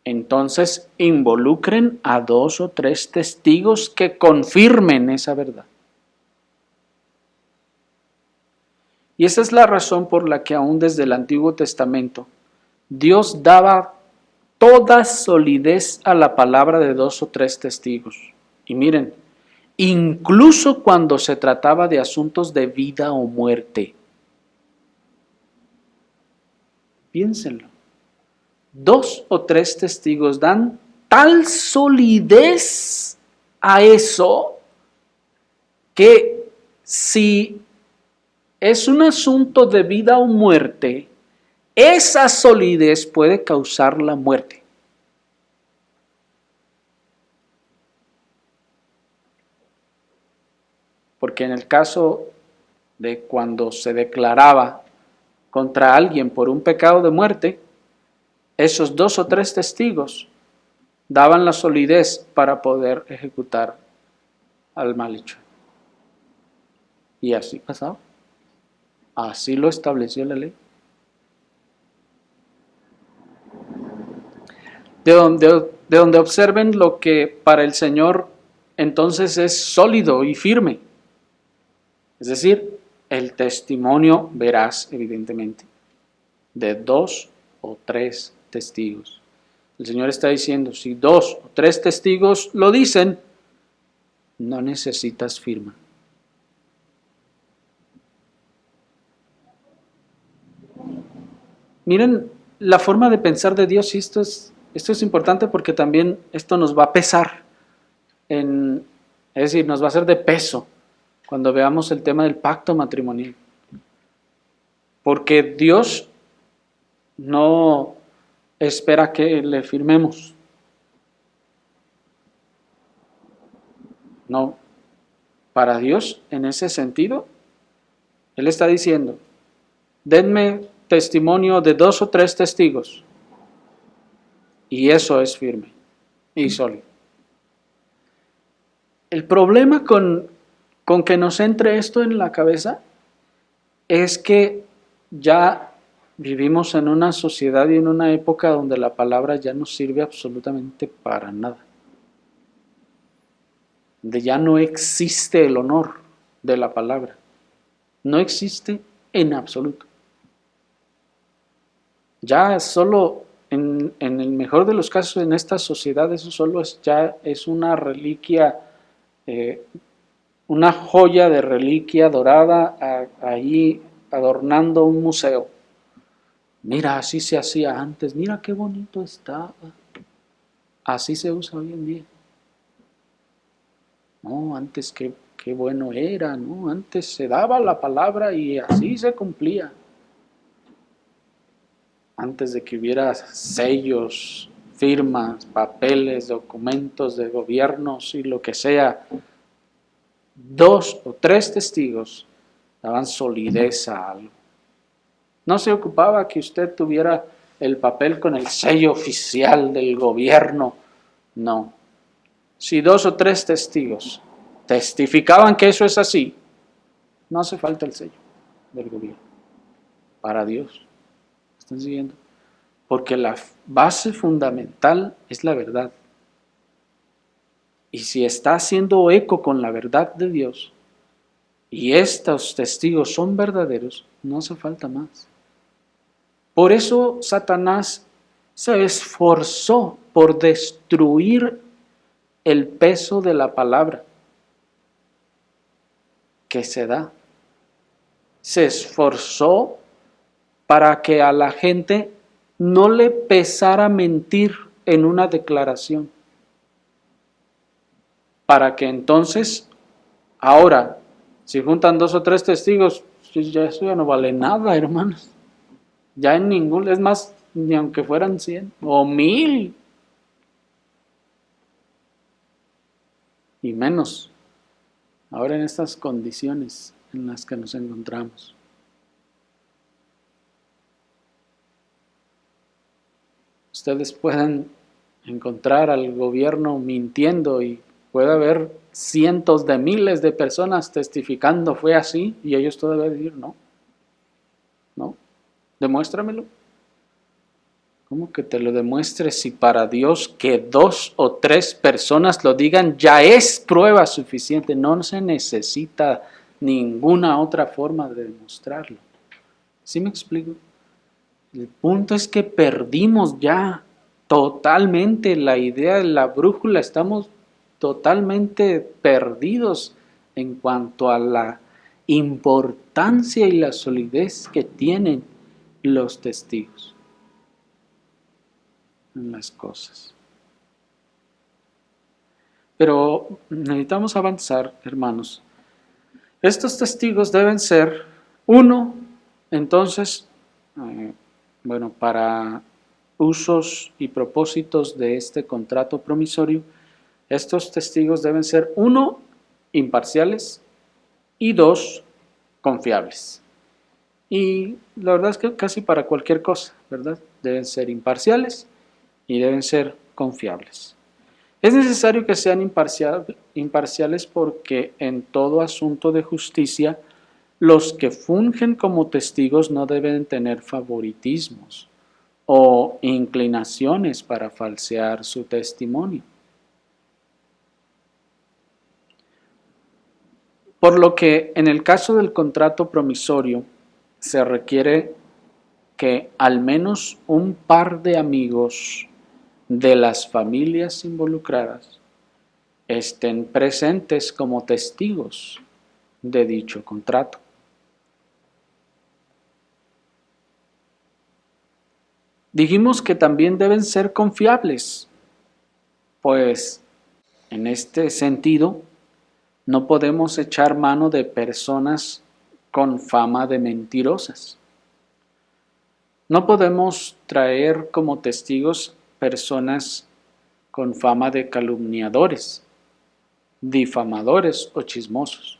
Entonces involucren a 2 o 3 testigos que confirmen esa verdad. Y esa es la razón por la que aún desde el Antiguo Testamento Dios daba toda solidez a la palabra de 2 o 3 testigos. Y miren, incluso cuando se trataba de asuntos de vida o muerte. Piénsenlo. 2 o 3 testigos dan tal solidez a eso que si es un asunto de vida o muerte, esa solidez puede causar la muerte. Porque en el caso de cuando se declaraba contra alguien por un pecado de muerte, esos 2 o 3 testigos daban la solidez para poder ejecutar al malhechor. Y así pasaba. Así lo estableció la ley. De donde observen lo que para el Señor entonces es sólido y firme. Es decir, el testimonio veraz, evidentemente, de 2 o 3 testigos. El Señor está diciendo, si 2 o 3 testigos lo dicen, no necesitas firma. Miren la forma de pensar de Dios, y esto es importante porque también esto nos va a pesar, es decir, nos va a ser de peso cuando veamos el tema del pacto matrimonial. Porque Dios no espera que le firmemos. No. Para Dios, en ese sentido, Él está diciendo, denme testimonio de 2 o 3 testigos. Y eso es firme y sólido. El problema con que nos entre esto en la cabeza es que ya vivimos en una sociedad y en una época donde la palabra ya no sirve absolutamente para nada. Donde ya no existe el honor de la palabra. No existe en absoluto. Ya solo, en el mejor de los casos, en esta sociedad, eso solo es una reliquia, una joya de reliquia dorada ahí adornando un museo. Mira, así se hacía antes, mira qué bonito estaba. Así se usa hoy en día. No, antes qué bueno era, ¿no? Antes se daba la palabra y así se cumplía. Antes de que hubiera sellos, firmas, papeles, documentos de gobiernos y lo que sea, 2 o 3 testigos daban solidez a algo. No se ocupaba que usted tuviera el papel con el sello oficial del gobierno, no. Si 2 o 3 testigos testificaban que eso es así, no hace falta el sello del gobierno. Para Dios. ¿Están siguiendo? Porque la base fundamental es la verdad. Y si está haciendo eco con la verdad de Dios, y estos testigos son verdaderos, no hace falta más. Por eso Satanás se esforzó por destruir el peso de la palabra que se da. Se esforzó para que a la gente no le pesara mentir en una declaración. Para que entonces, ahora, si juntan 2 o 3 testigos, ya eso ya no vale nada, hermanos. Ya en ningún, es más, ni aunque fueran 100 o 1000. Y menos, ahora en estas condiciones en las que nos encontramos. Ustedes pueden encontrar al gobierno mintiendo y puede haber cientos de miles de personas testificando fue así y ellos todavía decir no, demuéstramelo. ¿Cómo que te lo demuestres si para Dios que 2 o 3 personas lo digan ya es prueba suficiente? No se necesita ninguna otra forma de demostrarlo. ¿Sí me explico? El punto es que perdimos ya totalmente la idea de la brújula, estamos totalmente perdidos en cuanto a la importancia y la solidez que tienen los testigos en las cosas. Pero necesitamos avanzar, hermanos. Estos testigos deben ser, uno, entonces, para usos y propósitos de este contrato promisorio, estos testigos deben ser, 1, imparciales y 2, confiables. Y la verdad es que casi para cualquier cosa, ¿verdad? Deben ser imparciales y deben ser confiables. Es necesario que sean imparciales porque en todo asunto de justicia, los que fungen como testigos no deben tener favoritismos o inclinaciones para falsear su testimonio. Por lo que en el caso del contrato promisorio se requiere que al menos un par de amigos de las familias involucradas estén presentes como testigos de dicho contrato. Dijimos que también deben ser confiables, pues en este sentido no podemos echar mano de personas con fama de mentirosas. No podemos traer como testigos personas con fama de calumniadores, difamadores o chismosos.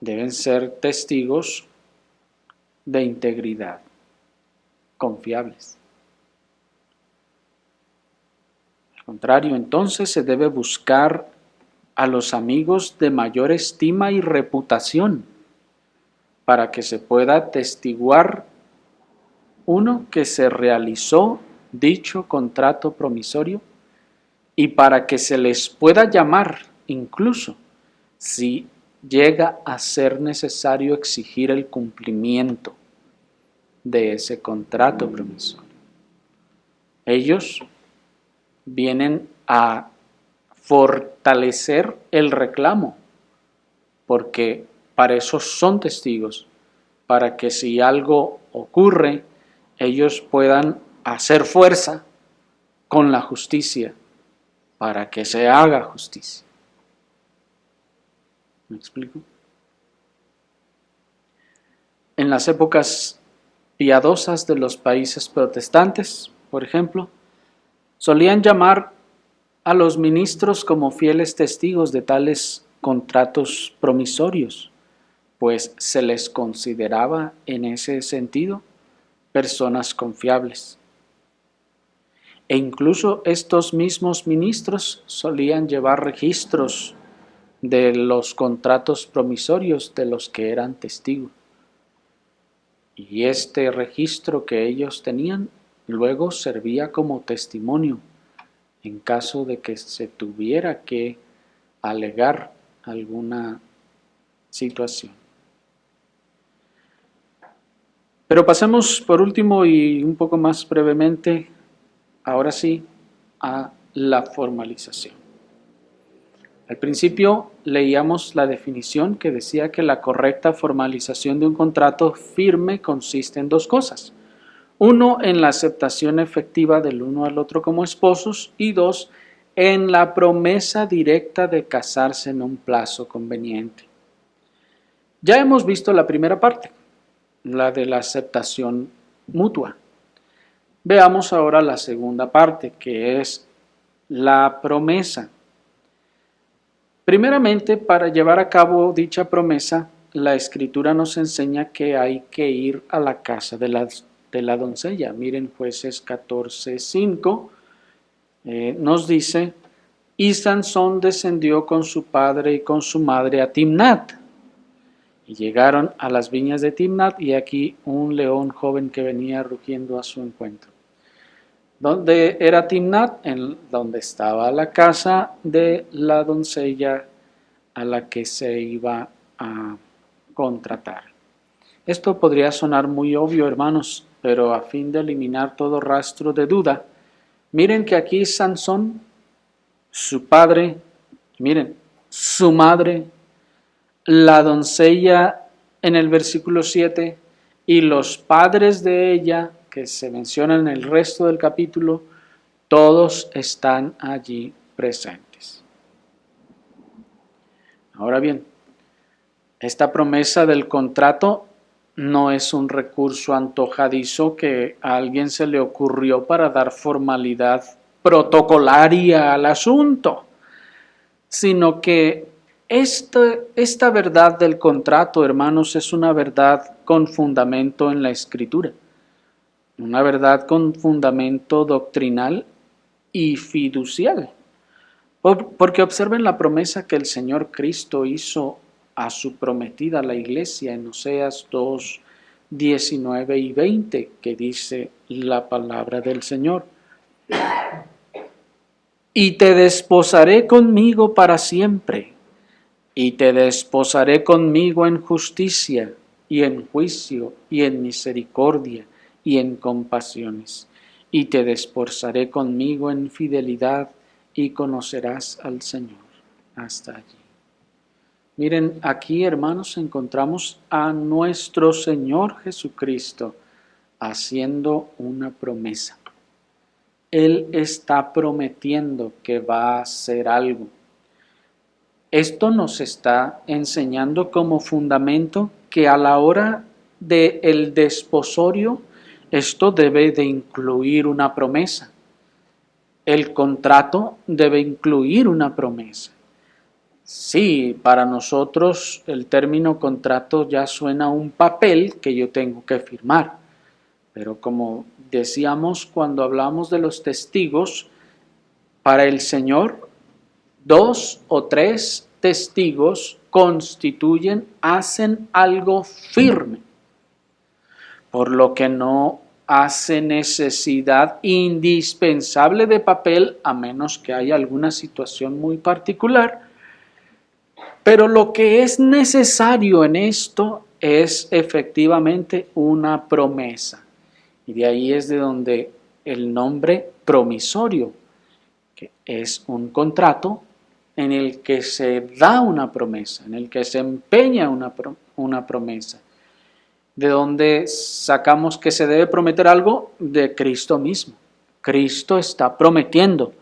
Deben ser testigos de integridad, confiables. Al contrario, entonces se debe buscar a los amigos de mayor estima y reputación para que se pueda testiguar uno que se realizó dicho contrato promisorio y para que se les pueda llamar incluso si llega a ser necesario exigir el cumplimiento de ese contrato promisorio. Ellos vienen a fortalecer el reclamo, porque para eso son testigos, para que si algo ocurre, ellos puedan hacer fuerza con la justicia para que se haga justicia. ¿Me explico? En las épocas piadosas de los países protestantes, por ejemplo, solían llamar a los ministros como fieles testigos de tales contratos promisorios, pues se les consideraba en ese sentido personas confiables. E incluso estos mismos ministros solían llevar registros de los contratos promisorios de los que eran testigos. Y este registro que ellos tenían luego servía como testimonio en caso de que se tuviera que alegar alguna situación. Pero pasemos por último y un poco más brevemente, ahora sí, a la formalización. Al principio leíamos la definición que decía que la correcta formalización de un contrato firme consiste en dos cosas. Uno, en la aceptación efectiva del uno al otro como esposos y dos, en la promesa directa de casarse en un plazo conveniente. Ya hemos visto la primera parte, la de la aceptación mutua. Veamos ahora la segunda parte, que es la promesa. Primeramente, para llevar a cabo dicha promesa, la Escritura nos enseña que hay que ir a la casa de la doncella. Miren, Jueces 14:5 nos dice, y Sansón descendió con su padre y con su madre a Timnat. Y llegaron a las viñas de Timnat y aquí un león joven que venía rugiendo a su encuentro. ¿Dónde era Timnat? En donde estaba la casa de la doncella a la que se iba a contratar. Esto podría sonar muy obvio, hermanos, pero a fin de eliminar todo rastro de duda, miren que aquí Sansón, su padre, miren, su madre, la doncella en el versículo 7 y los padres de ella, que se mencionan en el resto del capítulo, todos están allí presentes. Ahora bien, esta promesa del contrato no es un recurso antojadizo que a alguien se le ocurrió para dar formalidad protocolaria al asunto, sino que Esta verdad del contrato, hermanos, es una verdad con fundamento en la Escritura, una verdad con fundamento doctrinal y fiducial. Porque observen la promesa que el Señor Cristo hizo a su prometida, la iglesia, en Oseas 2, 19 y 20, que dice la palabra del Señor. Y te desposaré conmigo para siempre, y te desposaré conmigo en justicia, y en juicio, y en misericordia, y en compasiones. Y te desposaré conmigo en fidelidad, y conocerás al Señor. Hasta allí. Miren, aquí, hermanos, encontramos a nuestro Señor Jesucristo haciendo una promesa. Él está prometiendo que va a hacer algo. Esto nos está enseñando como fundamento que a la hora del desposorio, esto debe de incluir una promesa. El contrato debe incluir una promesa. Sí, para nosotros el término contrato ya suena a un papel que yo tengo que firmar. Pero como decíamos cuando hablamos de los testigos, para el Señor, 2 o 3 testigos hacen algo firme, por lo que no hace necesidad indispensable de papel, a menos que haya alguna situación muy particular. Pero lo que es necesario en esto es efectivamente una promesa. Y de ahí es de donde el nombre promisorio, que es un contrato en el que se da una promesa, en el que se empeña una promesa. ¿De donde sacamos que se debe prometer algo? De Cristo mismo. Cristo está prometiendo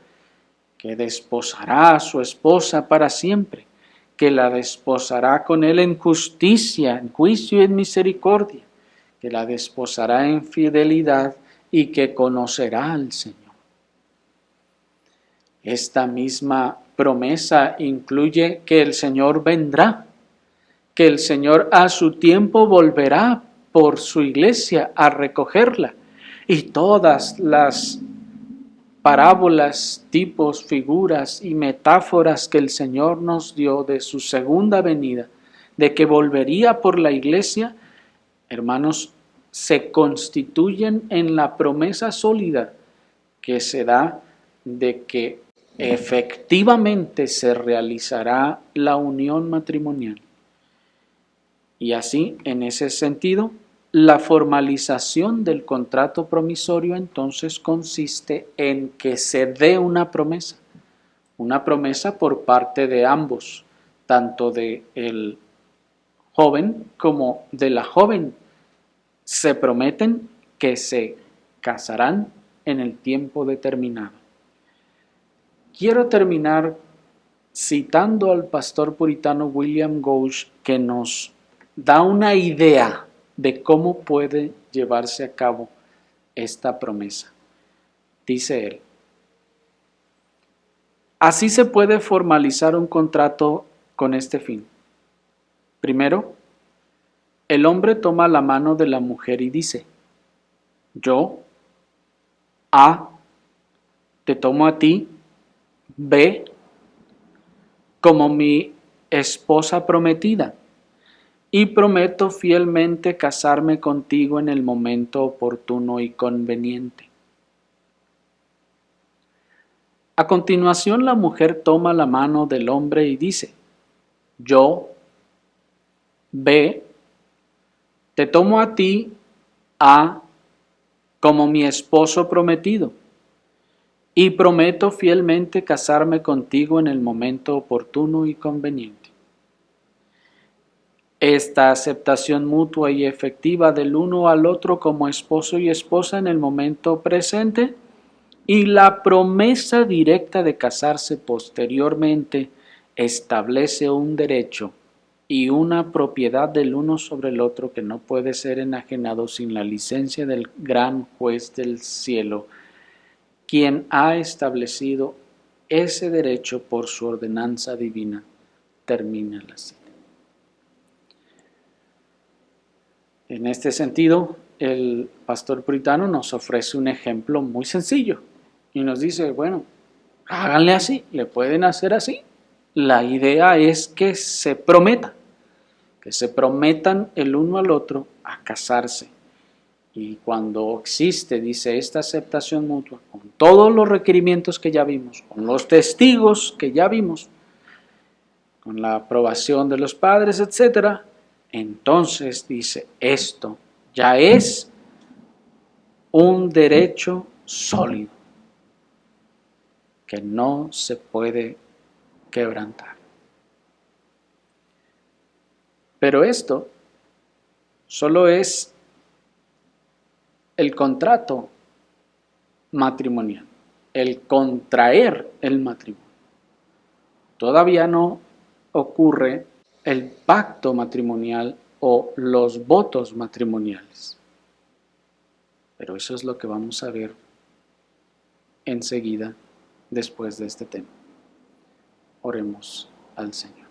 que desposará a su esposa para siempre, que la desposará con él en justicia, en juicio y en misericordia, que la desposará en fidelidad y que conocerá al Señor. Esta misma promesa incluye que el Señor vendrá, que el Señor a su tiempo volverá por su iglesia a recogerla, y todas las parábolas, tipos, figuras y metáforas que el Señor nos dio de su segunda venida, de que volvería por la iglesia, hermanos, se constituyen en la promesa sólida que se da de que efectivamente se realizará la unión matrimonial. Y así, en ese sentido, la formalización del contrato promisorio entonces consiste en que se dé una promesa por parte de ambos, tanto del joven como de la joven. Se prometen que se casarán en el tiempo determinado. Quiero terminar citando al pastor puritano William Gouge, que nos da una idea de cómo puede llevarse a cabo esta promesa. Dice él: así se puede formalizar un contrato con este fin. Primero, el hombre toma la mano de la mujer y dice: yo, A, te tomo a ti, B, como mi esposa prometida, y prometo fielmente casarme contigo en el momento oportuno y conveniente. A continuación, la mujer toma la mano del hombre y dice: yo, B, te tomo a ti, A, como mi esposo prometido, y prometo fielmente casarme contigo en el momento oportuno y conveniente. Esta aceptación mutua y efectiva del uno al otro como esposo y esposa en el momento presente y la promesa directa de casarse posteriormente establece un derecho y una propiedad del uno sobre el otro que no puede ser enajenado sin la licencia del gran juez del cielo, quien ha establecido ese derecho por su ordenanza divina, termina la cita. En este sentido, el pastor puritano nos ofrece un ejemplo muy sencillo y nos dice, bueno, háganle así, le pueden hacer así. La idea es que se prometan el uno al otro a casarse. Y cuando existe, dice, esta aceptación mutua, con todos los requerimientos que ya vimos, con los testigos que ya vimos, con la aprobación de los padres, etc., entonces dice, esto ya es un derecho sólido que no se puede quebrantar. Pero esto solo es el contrato matrimonial, el contraer el matrimonio. Todavía no ocurre el pacto matrimonial o los votos matrimoniales. Pero eso es lo que vamos a ver enseguida después de este tema. Oremos al Señor.